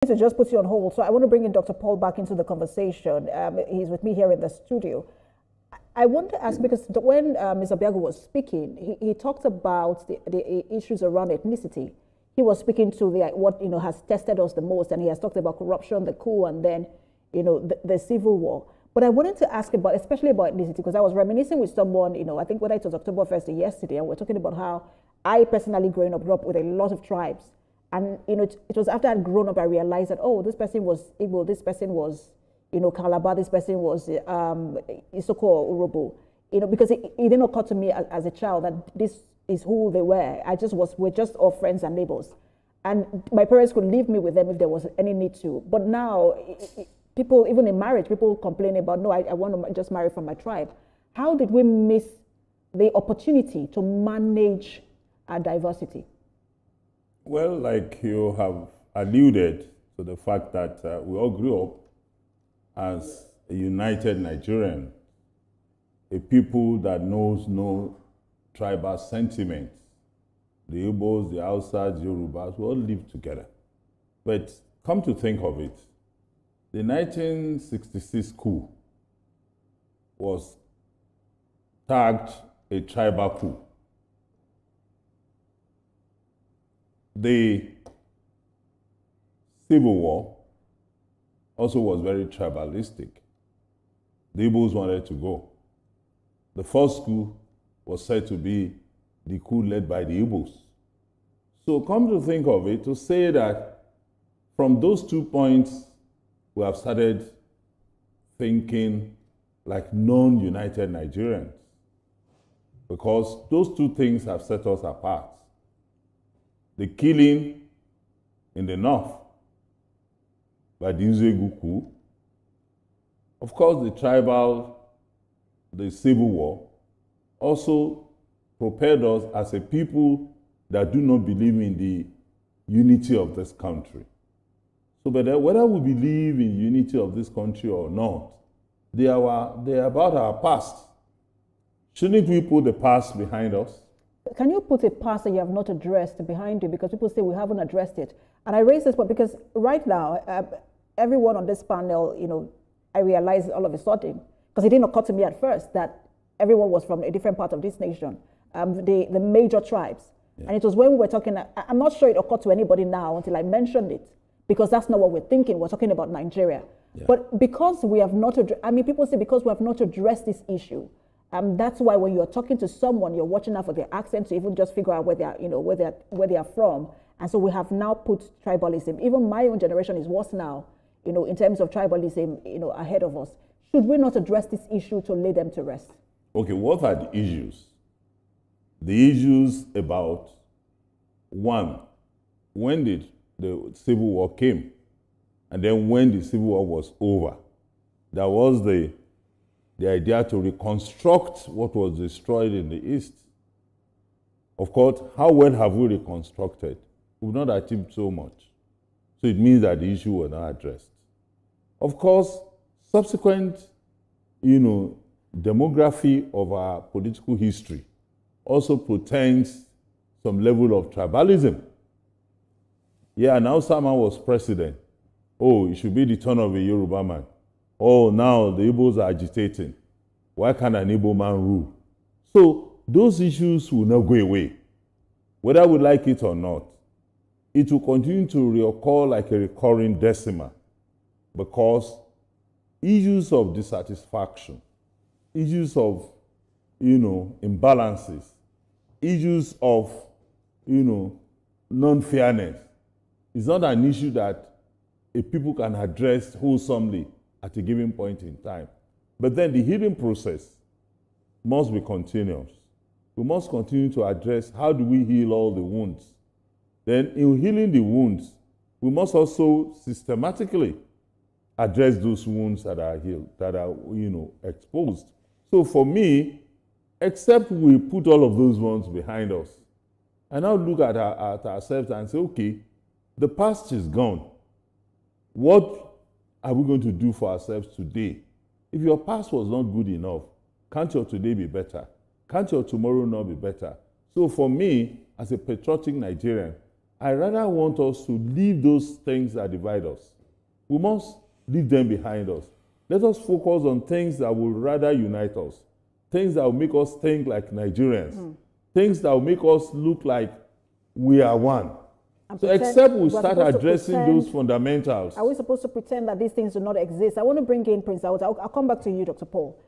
To just put you on hold, so I want to bring in Dr. Paul back into the conversation. He's with me here in the studio. I want to ask, because when Mr. Biago was speaking, he talked about the issues around ethnicity. He was speaking to what has tested us the most, and he has talked about corruption, the coup, and then the civil war. But I wanted to ask about, especially about ethnicity, because I was reminiscing with someone, I think whether it was October 1st or yesterday, and we're talking about how I personally grew up with a lot of tribes. And, it was after I'd grown up, I realized that, oh, this person was Igbo, this person was, Calabar, this person was Isoko or Urobo. Because it didn't occur to me as a child that this is who they were. We're just all friends and neighbors. And my parents could leave me with them if there was any need to. But now, people, even in marriage, people complain about, no, I want to just marry from my tribe. How did we miss the opportunity to manage our diversity? Well, like you have alluded to the fact that we all grew up as a united Nigerian, a people that knows no tribal sentiments. The Igbos, the Hausas, the Yorubas, we all live together. But come to think of it, the 1966 coup was tagged a tribal coup. The Civil War also was very tribalistic. The Igbos wanted to go. The first coup was said to be the coup led by the Igbos. So come to think of it, to say that from those 2 points, we have started thinking like non-united Nigerians, because those two things have set us apart. The killing in the north by the Uzegu coup, of course the Civil War also prepared us as a people that do not believe in the unity of this country. So but whether we believe in unity of this country or not, they are about our past. Shouldn't we put the past behind us? Can you put a past that you have not addressed behind you? Because people say we haven't addressed it. And I raise this point because right now, everyone on this panel, I realize all of a sudden, because it didn't occur to me at first, that everyone was from a different part of this nation, the major tribes. Yeah. And it was when we were talking, I'm not sure it occurred to anybody now until I mentioned it, because that's not what we're thinking. We're talking about Nigeria. Yeah. But because we have not, people say because we have not addressed this issue, that's why when you're talking to someone, you're watching out for their accent to even just figure out where they are, where they are from. And so we have now put tribalism. Even my own generation is worse now, in terms of tribalism, ahead of us. Should we not address this issue to lay them to rest? Okay, what are the issues? The issues about, one, when did the Civil War came, and then when the Civil War was over, there was the idea to reconstruct what was destroyed in the East. Of course, how well have we reconstructed? We've not achieved so much. So it means that the issue was not addressed. Of course, subsequent, demography of our political history also portends some level of tribalism. Yeah, now someone was president. Oh, it should be the turn of a Yoruba man. Oh, now the Igbos are agitating. Why can't an Igbo man rule? So those issues will not go away. Whether we like it or not, it will continue to reoccur like a recurring decimal, because issues of dissatisfaction, issues of, imbalances, issues of, non-fairness is not an issue that a people can address wholesomely at a given point in time. But then the healing process must be continuous. We must continue to address how do we heal all the wounds. Then in healing the wounds, we must also systematically address those wounds that are healed, that are, exposed. So for me, except we put all of those ones behind us, and now look at ourselves and say, okay, the past is gone. What are we going to do for ourselves today? If your past was not good enough, can't your today be better? Can't your tomorrow not be better? So for me, as a patriotic Nigerian, I rather want us to leave those things that divide us. We must leave them behind us. Let us focus on things that will rather unite us, things that will make us think like Nigerians, things that will make us look like we are one. So except we start addressing those fundamentals. Are we supposed to pretend that these things do not exist? I want to bring in Prince Out. I'll come back to you, Dr. Paul.